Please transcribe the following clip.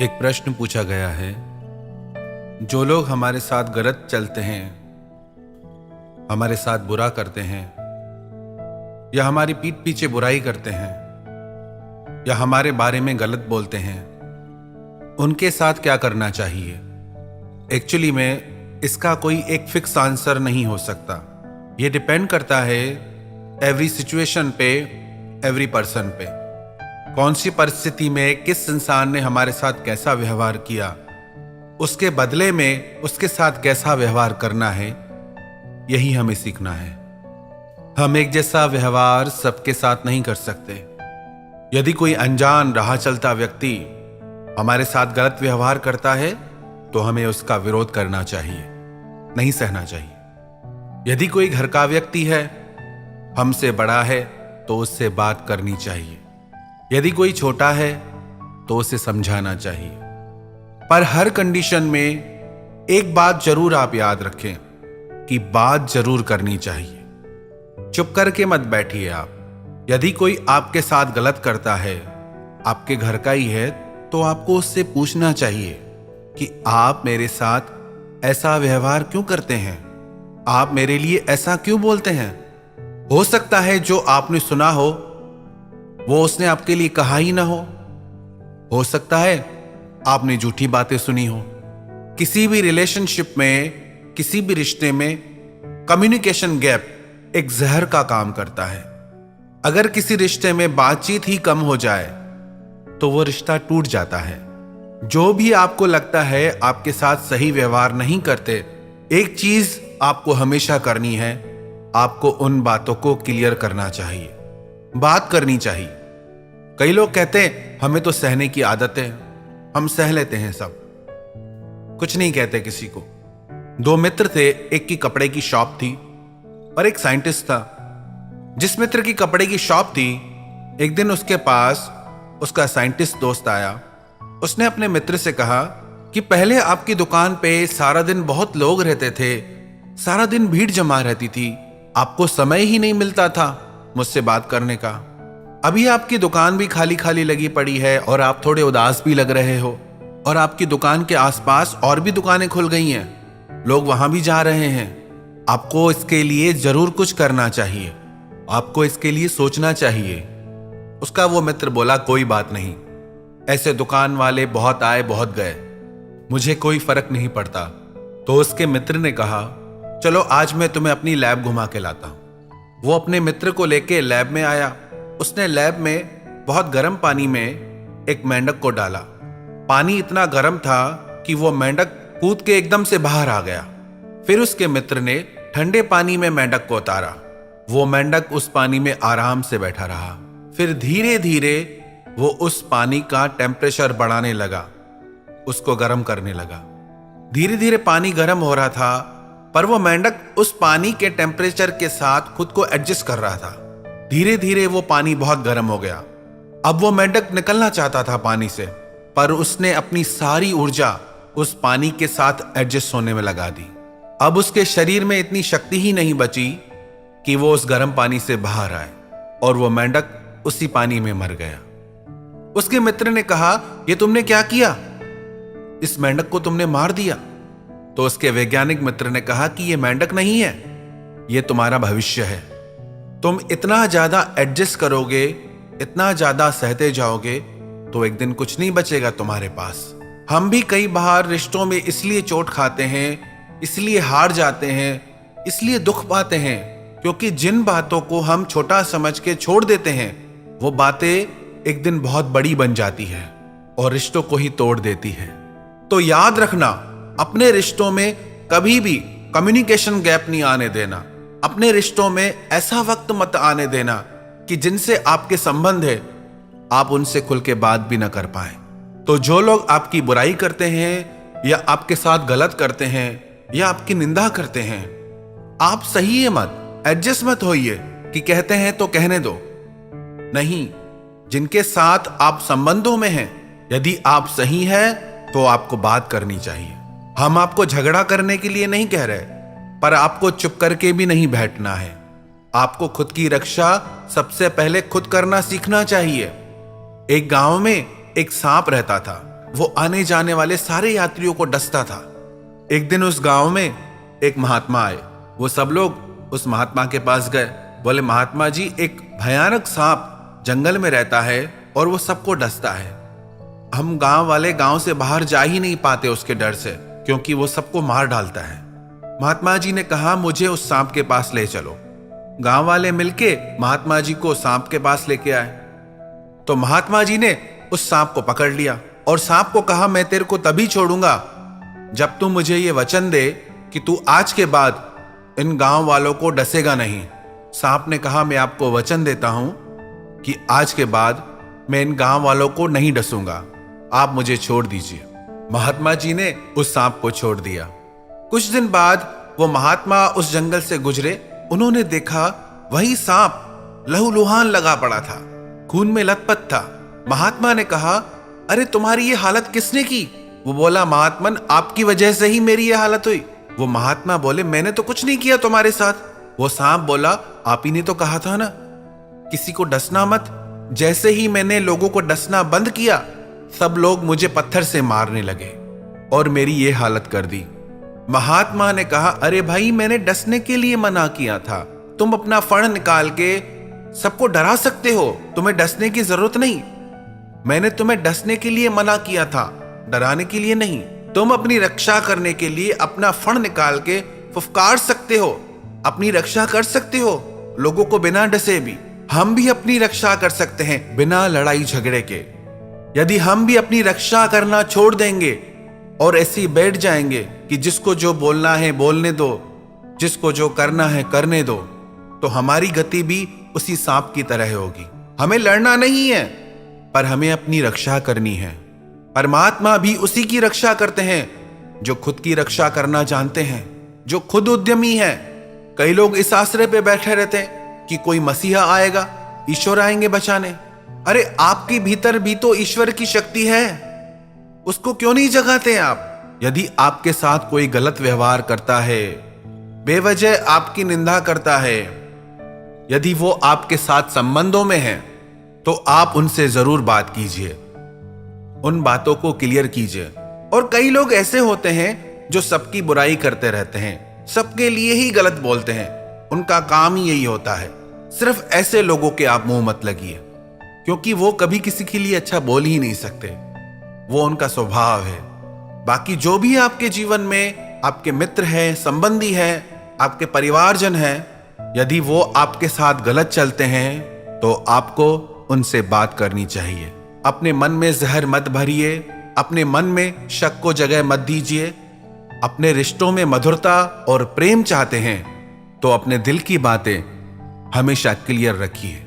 एक प्रश्न पूछा गया है, जो लोग हमारे साथ गलत चलते हैं, हमारे साथ बुरा करते हैं, या हमारी पीठ पीछे बुराई करते हैं, या हमारे बारे में गलत बोलते हैं, उनके साथ क्या करना चाहिए। एक्चुअली में इसका कोई एक फिक्स आंसर नहीं हो सकता। ये डिपेंड करता है एवरी सिचुएशन पे, एवरी पर्सन पे। कौन सी परिस्थिति में किस इंसान ने हमारे साथ कैसा व्यवहार किया, उसके बदले में उसके साथ कैसा व्यवहार करना है, यही हमें सीखना है। हम एक जैसा व्यवहार सबके साथ नहीं कर सकते। यदि कोई अनजान राह चलता व्यक्ति हमारे साथ गलत व्यवहार करता है तो हमें उसका विरोध करना चाहिए, नहीं सहना चाहिए। यदि कोई घर का व्यक्ति है, हमसे बड़ा है, तो उससे बात करनी चाहिए। यदि कोई छोटा है तो उसे समझाना चाहिए। पर हर कंडीशन में एक बात जरूर आप याद रखें कि बात जरूर करनी चाहिए। चुप करके मत बैठिए आप। यदि कोई आपके साथ गलत करता है, आपके घर का ही है, तो आपको उससे पूछना चाहिए कि आप मेरे साथ ऐसा व्यवहार क्यों करते हैं, आप मेरे लिए ऐसा क्यों बोलते हैं। हो सकता है जो आपने सुना हो वो उसने आपके लिए कहा ही ना हो सकता है आपने झूठी बातें सुनी हो। किसी भी रिलेशनशिप में, किसी भी रिश्ते में कम्युनिकेशन गैप एक जहर का काम करता है। अगर किसी रिश्ते में बातचीत ही कम हो जाए तो वो रिश्ता टूट जाता है। जो भी आपको लगता है आपके साथ सही व्यवहार नहीं करते, एक चीज आपको हमेशा करनी है, आपको उन बातों को क्लियर करना चाहिए, बात करनी चाहिए। कई लोग कहते हैं हमें तो सहने की आदत है, हम सह लेते हैं सब, कुछ नहीं कहते किसी को। दो मित्र थे, एक की कपड़े की शॉप थी और एक साइंटिस्ट था। जिस मित्र की कपड़े की शॉप थी, एक दिन उसके पास उसका साइंटिस्ट दोस्त आया। उसने अपने मित्र से कहा कि पहले आपकी दुकान पे सारा दिन बहुत लोग रहते थे, सारा दिन भीड़ जमा रहती थी, आपको समय ही नहीं मिलता था मुझसे बात करने का। अभी आपकी दुकान भी खाली खाली लगी पड़ी है और आप थोड़े उदास भी लग रहे हो, और आपकी दुकान के आसपास और भी दुकानें खुल गई हैं, लोग वहां भी जा रहे हैं। आपको इसके लिए जरूर कुछ करना चाहिए, आपको इसके लिए सोचना चाहिए। उसका वो मित्र बोला, कोई बात नहीं, ऐसे दुकान वाले बहुत आए बहुत गए, मुझे कोई फर्क नहीं पड़ता। तो उसके मित्र ने कहा, चलो आज मैं तुम्हें अपनी लैब घुमा के लाता हूं। वो अपने मित्र को लेके लैब में आया। उसने लैब में बहुत गर्म पानी में एक मेंढक को डाला। पानी इतना गर्म था कि वो मेंढक कूद के एकदम से बाहर आ गया। फिर उसके मित्र ने ठंडे पानी में मेंढक को उतारा। वो मेंढक उस पानी में आराम से बैठा रहा। फिर धीरे धीरे वो उस पानी का टेम्परेचर बढ़ाने लगा, उसको गर्म करने लगा। धीरे धीरे पानी गर्म हो रहा था, पर वो मेंढक उस पानी के टेम्परेचर के साथ खुद को एडजस्ट कर रहा था। धीरे धीरे वो पानी बहुत गर्म हो गया। अब वो मेंढक निकलना चाहता था पानी से, पर उसने अपनी सारी ऊर्जा उस पानी के साथ एडजस्ट होने में लगा दी। अब उसके शरीर में इतनी शक्ति ही नहीं बची कि वो उस गर्म पानी से बाहर आए, और वो मेंढक उसी पानी में मर गया। उसके मित्र ने कहा, ये तुमने क्या किया, इस मेंढक को तुमने मार दिया। तो उसके वैज्ञानिक मित्र ने कहा कि ये मेंढक नहीं है, ये तुम्हारा भविष्य है। तुम इतना ज्यादा एडजस्ट करोगे, इतना ज्यादा सहते जाओगे, तो एक दिन कुछ नहीं बचेगा तुम्हारे पास। हम भी कई बार रिश्तों में इसलिए चोट खाते हैं, इसलिए हार जाते हैं, इसलिए दुख पाते हैं, क्योंकि जिन बातों को हम छोटा समझ के छोड़ देते हैं, वो बातें एक दिन बहुत बड़ी बन जाती है और रिश्तों को ही तोड़ देती है। तो याद रखना, अपने रिश्तों में कभी भी कम्युनिकेशन गैप नहीं आने देना। अपने रिश्तों में ऐसा वक्त मत आने देना कि जिनसे आपके संबंध है, आप उनसे खुल के बात भी ना कर पाए। तो जो लोग आपकी बुराई करते हैं, या आपके साथ गलत करते हैं, या आपकी निंदा करते हैं, आप सही है मत, एडजस्ट मत होइए कि कहते हैं तो कहने दो। नहीं, जिनके साथ आप संबंधों में हैं, यदि आप सही हैं तो आपको बात करनी चाहिए। हम आपको झगड़ा करने के लिए नहीं कह रहे, पर आपको चुप करके भी नहीं बैठना है। आपको खुद की रक्षा सबसे पहले खुद करना सीखना चाहिए। एक गांव में एक सांप रहता था। वो आने जाने वाले सारे यात्रियों को डसता था। एक दिन उस गांव में एक महात्मा आए। वो सब लोग उस महात्मा के पास गए। बोले, महात्मा जी, एक भयानक सांप जंगल में रहता है और वो सबको डसता है। हम गांव वाले गांव से बाहर जा ही नहीं पाते उसके डर से, क्योंकि वो सबको मार डालता है। महात्मा जी ने कहा, मुझे उस सांप के पास ले चलो। गांव वाले मिलके महात्मा जी को सांप के पास लेके आए। तो महात्मा जी ने उस सांप को पकड़ लिया और सांप को कहा, मैं तेरे को तभी छोड़ूंगा जब तू मुझे ये वचन दे कि तू आज के बाद इन गांव वालों को डसेगा नहीं। सांप ने कहा, मैं आपको वचन देता हूं कि आज के बाद मैं इन गांव वालों को नहीं डसूंगा, आप मुझे छोड़ दीजिए। महात्मा जी ने उस सांप को छोड़ दिया। कुछ दिन बाद वो महात्मा उस जंगल से गुजरे। उन्होंने देखा वही सांप लहूलुहान लगा पड़ा था, खून में लथपथ था। महात्मा ने कहा, अरे तुम्हारी ये हालत किसने की? वो बोला, महात्मन, आपकी वजह से ही मेरी ये हालत हुई। वो महात्मा बोले, मैंने तो कुछ नहीं किया तुम्हारे साथ। वो सांप बोला, आप ही ने तो कहा था ना किसी को डसना मत। जैसे ही मैंने लोगों को डसना बंद किया, सब लोग मुझे पत्थर से मारने लगे और मेरी ये हालत कर दी। महात्मा ने कहा, अरे भाई, मैंने डसने के लिए मना किया था। तुम अपना फण निकाल के सबको डरा सकते हो, तुम्हें डसने की जरूरत नहीं। मैंने तुम्हें डसने के लिए मना किया था, डराने के लिए नहीं। तुम अपनी रक्षा करने के लिए अपना फण निकाल के फुफकार सकते हो, अपनी रक्षा कर सकते हो लोगों को बिना डसे भी। हम भी अपनी रक्षा कर सकते हैं बिना लड़ाई झगड़े के। यदि हम भी अपनी रक्षा करना छोड़ देंगे और ऐसे ही बैठ जाएंगे कि जिसको जो बोलना है बोलने दो, जिसको जो करना है करने दो, तो हमारी गति भी उसी सांप की तरह होगी। हमें लड़ना नहीं है, पर हमें अपनी रक्षा करनी है। परमात्मा भी उसी की रक्षा करते हैं जो खुद की रक्षा करना जानते हैं, जो खुद उद्यमी है। कई लोग इस आश्रय पे बैठे रहते हैं कि कोई मसीहा आएगा, ईश्वर आएंगे बचाने। अरे आपके भीतर भी तो ईश्वर की शक्ति है, उसको क्यों नहीं जगाते आप? यदि आपके साथ कोई गलत व्यवहार करता है, बेवजह आपकी निंदा करता है, यदि वो आपके साथ संबंधों में है, तो आप उनसे जरूर बात कीजिए, उन बातों को क्लियर कीजिए। और कई लोग ऐसे होते हैं जो सबकी बुराई करते रहते हैं, सबके लिए ही गलत बोलते हैं, उनका काम ही यही होता है। सिर्फ ऐसे लोगों के आप मुंह मत लगिए, क्योंकि वो कभी किसी के लिए अच्छा बोल ही नहीं सकते, वो उनका स्वभाव है। बाकी जो भी आपके जीवन में आपके मित्र हैं, संबंधी हैं, आपके परिवारजन हैं, यदि वो आपके साथ गलत चलते हैं तो आपको उनसे बात करनी चाहिए। अपने मन में जहर मत भरिए, अपने मन में शक को जगह मत दीजिए। अपने रिश्तों में मधुरता और प्रेम चाहते हैं तो अपने दिल की बातें हमेशा क्लियर रखिए।